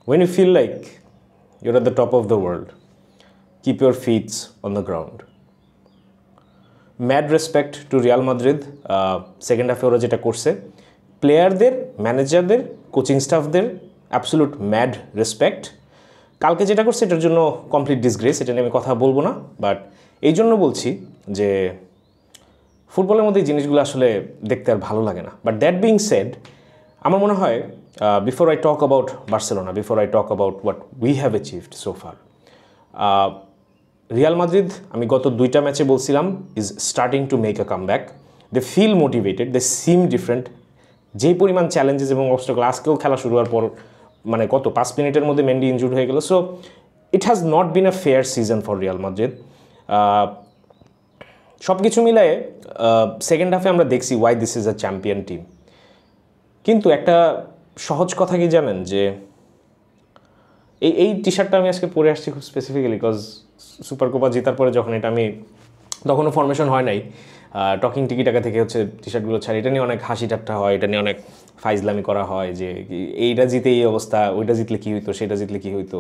When you feel like you're at the top of the world, keep your feet on the ground. Mad respect to Real Madrid. Second half ওরা যেটা করছে, প্লেয়ারদের, ম্যানেজারদের, coaching স্টাফদের absolute mad respect. কালকে যেটা করছে এটার জন্য কমপ্লিট ডিসগ্রেস, এটা নিয়ে আমি কথা বলবো না, বাট এই জন্য বলছি যে ফুটবলের মধ্যে এই জিনিসগুলো আসলে দেখতে আর ভালো লাগে না। বাট দ্যাট বিং সেড, আমার মনে হয় before I talk about Barcelona, before I talk about what we have achieved so far, Real Madrid, আমি গত 2টা ম্যাচে বলছিলাম, is starting to make a comeback. They feel motivated, they seem different. যেই পরিমাণ চ্যালেঞ্জেস এবং obstacle, আজকেও খেলা শুরু হওয়ার পর মানে কত 5 মিনিটের মধ্যে মেন্ডি ইনজুর্ড হয়ে গেল। So it has not been a fair season for Real Madrid. সব কিছু মিলায়ে সেকেন্ড হাফে আমরা দেখছি why this is a champion team. কিন্তু একটা সহজ কথা কি জানেন, যে এই টি শার্টটা আমি আজকে পরে আসছি খুব স্পেসিফিক্যালি বিকজ সুপার কোপা জেতার পরে যখন এটা আমি, তখনও ফরমেশন হয় নাই, টকিং টিকি টাকা থেকে হচ্ছে টি শার্টগুলো ছাড়ি, এটা নিয়ে অনেক হাসি ঠাট্টা হয়, এটা নিয়ে অনেক ফাইজলামি করা হয় যে এইটা জিতে এই অবস্থা, ওইটা জিতলে কী হইতো, সেটা জিতলে কী হইতো।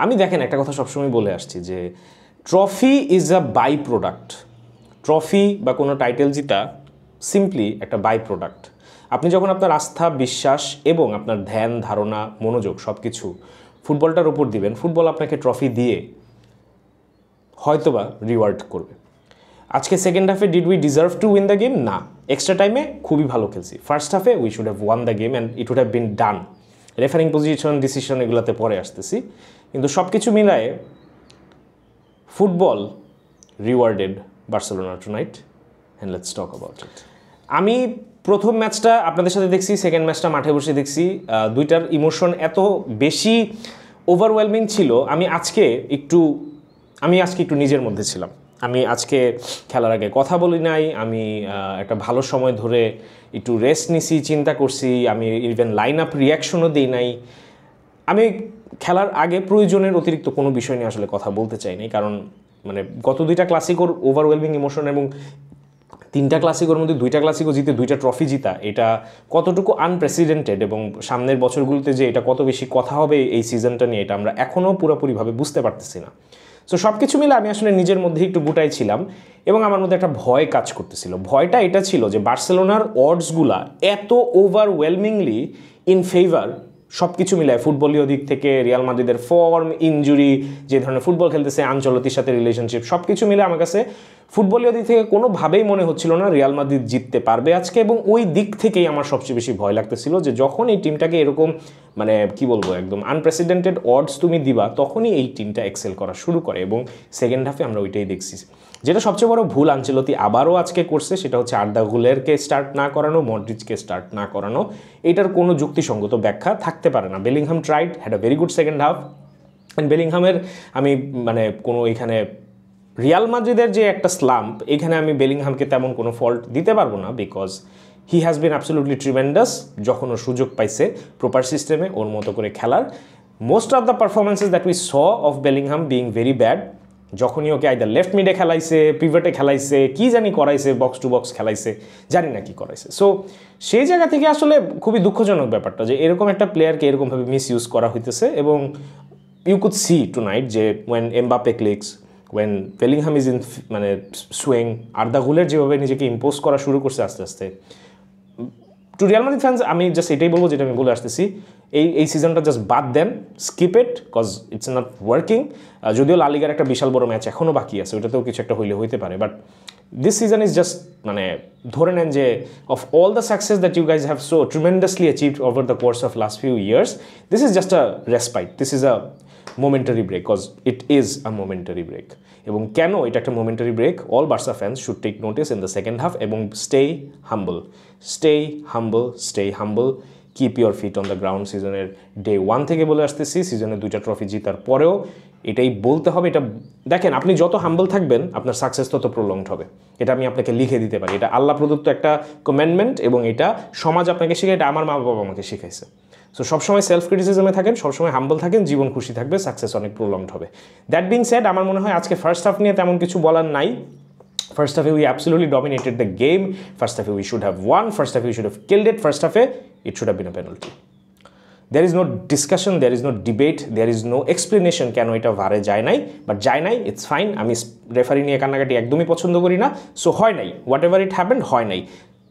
আমি দেখেন একটা কথা সবসময় বলে আসছি যে trophy is a by product. Trophy বা কোনো টাইটেল জিতা সিম্পলি একটা বাই প্রোডাক্ট। আপনি যখন আপনার আস্থা, বিশ্বাস এবং আপনার ধ্যান, ধারণা, মনোযোগ সব কিছু ফুটবলটার উপর দিবেন, ফুটবল আপনাকে ট্রফি দিয়ে হয়তোবা রিওয়ার্ড করবে। আজকে সেকেন্ড হাফে did we deserve to win the game? না। এক্সট্রা টাইমে খুবই ভালো খেলছি। ফার্স্ট হাফে we should have won the game and it would have been done. Refereeing position, decision এগুলোতে পরে আসতেছি, কিন্তু সব কিছু মিলায়ে football rewarded Barcelona tonight and let's talk about it. আমি প্রথম ম্যাচটা আপনাদের সাথে দেখছি, সেকেন্ড ম্যাচটা মাঠে বসে দেখছি। দুইটার ইমোশন এত বেশি ওভারওয়েলমিং ছিল। আমি আজকে একটু নিজের মধ্যে ছিলাম। আমি আজকে খেলার আগে কথা বলি নাই, আমি একটা ভালো সময় ধরে একটু রেস্ট নিছি, চিন্তা করছি, আমি ইভেন লাইন আপ রিয়াকশনও দিই নাই। আমি খেলার আগে প্রয়োজনের অতিরিক্ত কোনো বিষয় নিয়ে আসলে কথা বলতে চাই নাই, কারণ মানে গত 2টা ক্লাসিকোর ওভারওয়েলমিং ইমোশন এবং 3টা ক্লাসিকোর মধ্যে 2টা ক্লাসিকো জিতে 2টা ট্রফি জিতা, এটা কতটুকু আনপ্রেসিডেন্টেড এবং সামনের বছরগুলোতে যে এটা কত বেশি কথা হবে এই সিজনটা নিয়ে, এটা আমরা এখনও পুরোপুরিভাবে বুঝতে পারতেছি না। সো সব কিছু মিলে আমি আসলে নিজের মধ্যে একটু গুটাই ছিলাম এবং আমার মধ্যে একটা ভয় কাজ করতেছিল। ভয়টা এটা ছিল যে বার্সেলোনার অডসগুলা এত ওভারওয়েলমিংলি ইন ফেভার, সব কিছু মিলায় ফুটবলীয় দিক থেকে রিয়াল মাদ্রিদের ফর্ম, ইনজুরি, যে ধরনের ফুটবল খেলতেছে, আনচলতির সাথে রিলেশনশিপ, সব কিছু মিলে আমার কাছে ফুটবলীয় দিক থেকে কোনোভাবেই মনে হচ্ছিল না রিয়াল মাদ্রিদ জিততে পারবে আজকে। এবং ওই দিক থেকেই আমার সবচেয়ে বেশি ভয় লাগতেছিল যে যখন এই টিমটাকে এরকম মানে কি বলবো একদম আনপ্রেসিডেন্টেড অডস তুমি দিবা, তখনই এই টিমটা এক্সেল করা শুরু করে। এবং সেকেন্ড হাফে আমরা ওইটাই দেখছি। যেটা সবচেয়ে বড় ভুল আনচেলতি আবারও আজকে করছে, সেটা হচ্ছে আর্দা গুলেরকে স্টার্ট না করানো, মডরিচকে স্টার্ট না করানো। এটার কোনো যুক্তিসঙ্গত ব্যাখ্যা থাকতে পারে না। Bellingham tried, had a very good second half, and বেলিংহামের আমি মানে কোনো এখানে রিয়াল মাদ্রিদের যে একটা স্লাম্প, এখানে আমি বেলিংহামকে তেমন কোনো ফল্ট দিতে পারবো না, because he has been absolutely tremendous. যখন ও সুযোগ পাইছে প্রপার সিস্টেমে ওর মতো করে খেলার, most of the performances that we saw of Bellingham being very bad. যখনই ওকে আইদার লেফট মিডে খেলাইছে, পিভটে খেলাইছে, কি জানি করাইছে, বক্স টু বক্স খেলাইছে, জানি না কি করাইছে। সো সেই জায়গা থেকে আসলে খুবই দুঃখজনক ব্যাপারটা যে এরকম একটা প্লেয়ারকে এরকমভাবে মিস ইউজ করা হইতেছে। এবং ইউ কুড সি টুনাইট যে when Mbappe clicks, when Bellingham is in মানে সুইং, আর্দা গুলের যেভাবে নিজেকে ইম্পোজ করা শুরু করছে আস্তে আস্তে, টু রিয়াল মাদ্রিদ ফ্যান্স আমি জাস্ট এটাই বলবো যেটা আমি বলে আসতেছি, এই সিজনটা জাস্ট বাদ দেন, skip it, cause it's not working. যদিও লা লিগার একটা বিশাল বড় ম্যাচ এখনও বাকি আছে, ওইটাতেও কিছু একটা হইতে পারে, but this season is just মানে ধরে নেন যে of all the success that you guys have so tremendously achieved over the course of last few years, this is just a respite, this is a momentary break, cause it is a momentary break. এবং কেন এটা একটা momentary break, all Barca fans should take notice in the second half এবং stay humble, stay humble, stay humble, keep your feet on the ground. সিজনের day 1 থেকে বলে আসতেছি, সিজনে 2টা ট্রফি জিতার পরেও এটাই বলতে হবে। এটা দেখেন, আপনি যত হাম্বল থাকবেন আপনার সাকসেস তত প্রলংড হবে, এটা আমি আপনাকে লিখে দিতে পারি। এটা আল্লাহ প্রদত্ত একটা কমেন্ডমেন্ট এবং এটা সমাজ আপনাকে শেখায়, এটা আমার মা বাবা আমাকে শিখাইছে। সো সবসময় সেলফ ক্রিটিসিজমে থাকেন, সবসময় হাম্বল থাকেন, জীবন খুশি থাকবে, সাকসেস অনেক প্রলংড হবে। দ্যাট বিং সেড, আমার মনে হয় আজকে ফার্স্ট হাফ নিয়ে তেমন কিছু বলার নাই। First half, we absolutely dominated the game. First half, we should have won. First half, we should have killed it. First half, it should have been a penalty. there is no discussion, there is no debate, there is no explanation কেন এটা ভারে যায় নাই, but যায় নাই, it's fine. আমি referee নিয়ে কান্নাকাটি একদমই পছন্দ করি না, সো হয় নাই, হোয়াট এভার ইট হ্যাপেন্ড হয় নাই।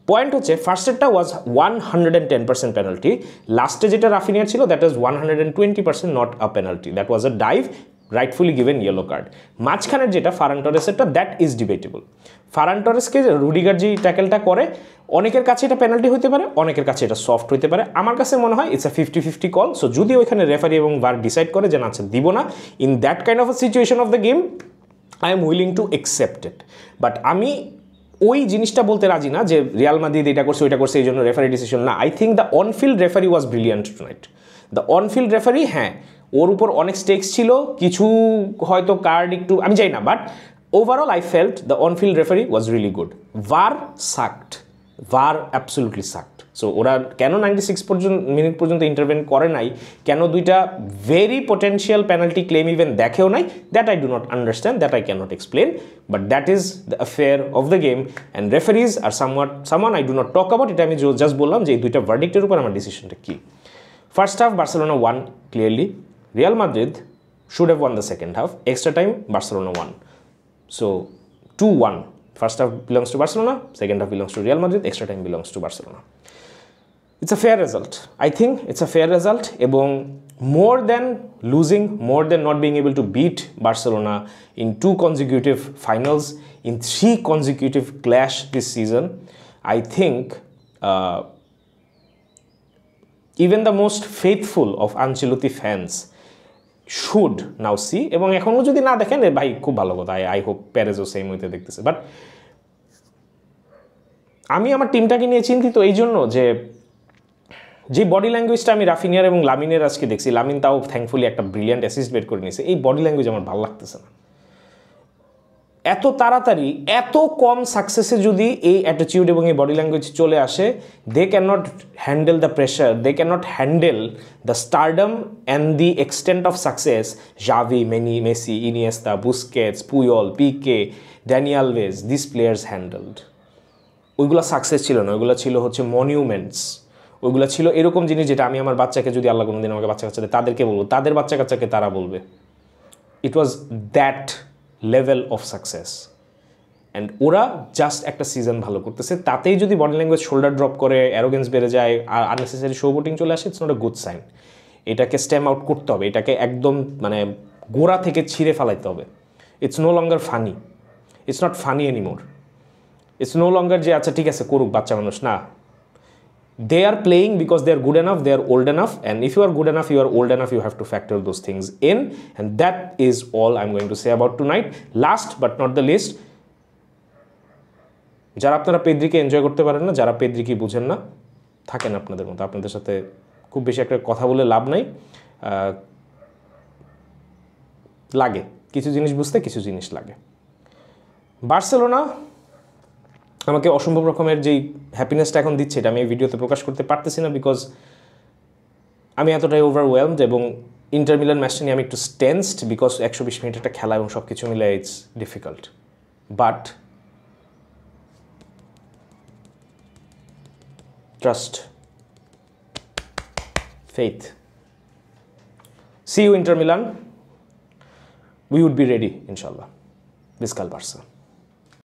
পয়েন্ট হচ্ছে ফার্স্ট সেটটা ওয়াজ 110% পেনাল্টি, লাস্টে যেটা রাফিনিয়ার ছিল that is 120% not a penalty, that was a dive, rightfully given yellow card. মাঝখানের যেটা ফারান টরেসেরটা দ্যাট ইজ ডিবেটেবল। ফারান টরেসকে রুডিগার যে ট্যাকেলটা করে, অনেকের কাছে এটা পেনাল্টি হতে পারে, অনেকের কাছে এটা সফট হতে পারে, আমার কাছে মনে হয় ইটস আ 50-50 কল। সো যদি ওইখানে রেফারি এবং ভার ডিসাইড করে যে না আচ্ছা দিব না, in that kind of a situation of the game I am willing to accept it. But আমি ওই জিনিসটা বলতে রাজি না যে রিয়াল মাদ্রিদ এটা করছে ওইটা করছে এই জন্য রেফারি ডিসিশন না। I think the onfield referee was brilliant tonight. The onfield referee, হ্যাঁ ওর উপর অনেক স্টেক্স ছিল, কিছু হয়তো কার্ড একটু আমি চাই না, but overall I felt the onfield referee was really good. VAR sucked, ভার অ্যাবসলিউটলি সাকড। সো ওরা কেন 96 মিনিট পর্যন্ত ইন্টারভেন করে নাই, কেন দুইটা very potential penalty claim even দেখেও নাই, that I do not understand, that I can not explain, but that is the affair of the game and referees are someone I do not talk about. এটা আমি just বললাম যে এই দুইটা ভার্ডিক্টের উপর আমার ডিসিশনটা কী। First half Barcelona won clearly, Real Madrid should have won the second half. Extra time, Barcelona won. So 2-1. First half belongs to Barcelona, second half belongs to Real Madrid, extra time belongs to Barcelona. It's a fair result. I think it's a fair result. Ebong more than losing, more than not being able to beat Barcelona in 2 consecutive finals, in 3 consecutive clash this season, I think even the most faithful of Ancelotti fans should now see, এবং এখনও যদি না দেখেন ভাই খুব ভালো কথা, I hope প্যারেজও same হইতে দেখতেছে। বাট আমি আমার টিমটাকে নিয়ে চিন্তিত এই জন্য যে বডি ল্যাঙ্গুয়েজটা আমি রাফিনিয়ার এবং লামিনের আজকে দেখছি, লামিন তাও থ্যাঙ্কফুলি একটা ব্রিলিয়ান্ট অ্যাসিস্ট বের করে নিয়েছে, এই বডি ল্যাঙ্গুয়েজ আমার ভালো লাগতেছে না। এত তাড়াতাড়ি এত কম সাকসেসে যদি এই অ্যাটিটিউড এবং এই বডি ল্যাঙ্গুয়েজ চলে আসে, they can not handle the pressure, they can not handle the stardom and the extent of success Xavi, Messi, Iniesta, Busquets, Puyol, Pique, Dani Alves, this players handled. ওইগুলো success ছিল না, ওইগুলো ছিল হচ্ছে monuments, ওইগুলো ছিল এরকম জিনিস যেটা আমি আমার বাচ্চাকে যদি আল্লাহ কোনো দিন আমাকে বাচ্চা কাচ্চাদের তাদেরকে বলবো, তাদের বাচ্চা কাচ্চাকে তারা বলবে। It was that level of success and ওরা জাস্ট একটা সিজন ভালো করতেছে, তাতেই যদি বডি ল্যাঙ্গুয়েজ শোল্ডার ড্রপ করে, অ্যারোগেন্স বেড়ে যায় আর আননেসেসারি শোবোটিং চলে আসে, it's not a good sign. এটাকে স্ট্যাম আউট করতে হবে, এটাকে একদম মানে গোড়া থেকে ছিঁড়ে ফেলাইতে হবে। It's no longer funny, it's not funny anymore, it's no longer যে আচ্ছা ঠিক আছে করুক বাচ্চা মানুষ, না। They are playing because they are good enough, they are old enough, and if you are good enough, you are old enough, you have to factor those things in, and that is all I'm going to say about tonight. Last but not the least, যারা আপনারা পেদ্রিকে enjoy করতে পারেন না, যারা পেদ্রিকে বুঝেন না, থাকেন আপনাদের মতো, আপনাদের সাথে খুব বেশি একটা কথা বলে লাভ নাই। লাগে কিছু জিনিস বুঝতে, কিছু জিনিস লাগে। বার্সেলোনা আমাকে অসম্ভব রকমের যেই হ্যাপিনেসটা এখন দিচ্ছে, এটা আমি এই ভিডিওতে প্রকাশ করতে পারতেছি না, বিকজ আমি এতটাই ওভারওয়েলমড, এবং ইন্টার মিলান ম্যাচটা নিয়ে আমি একটু টেন্সড, বিকজ 120 মিনিট একটা খেলা এবং সব কিছু মিলে it's difficult. But trust, faith, see you Inter Milan, we would be ready ইনশাল্লাহ। Visca al Barça.